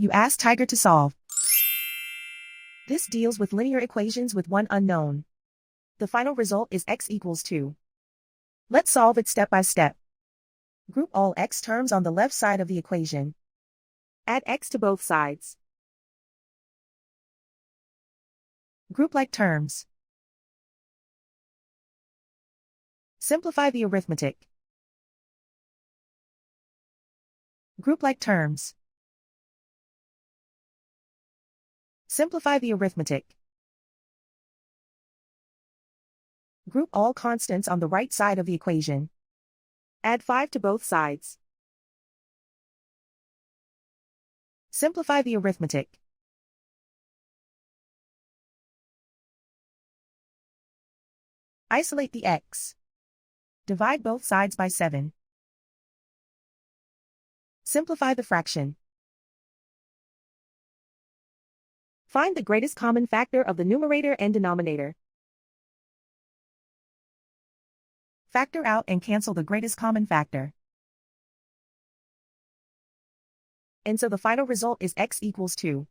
You ask Tiger to solve. This deals with linear equations with one unknown. The final result is x equals 2. Let's solve it step by step. Group all x terms on the left side of the equation. Add x to both sides. Group like terms. Simplify the arithmetic. Group like terms. Simplify the arithmetic. Group all constants on the right side of the equation. Add 5 to both sides. Simplify the arithmetic. Isolate the x. Divide both sides by 7. Simplify the fraction. Find the greatest common factor of the numerator and denominator. Factor out and cancel the greatest common factor. And so the final result is x equals 2.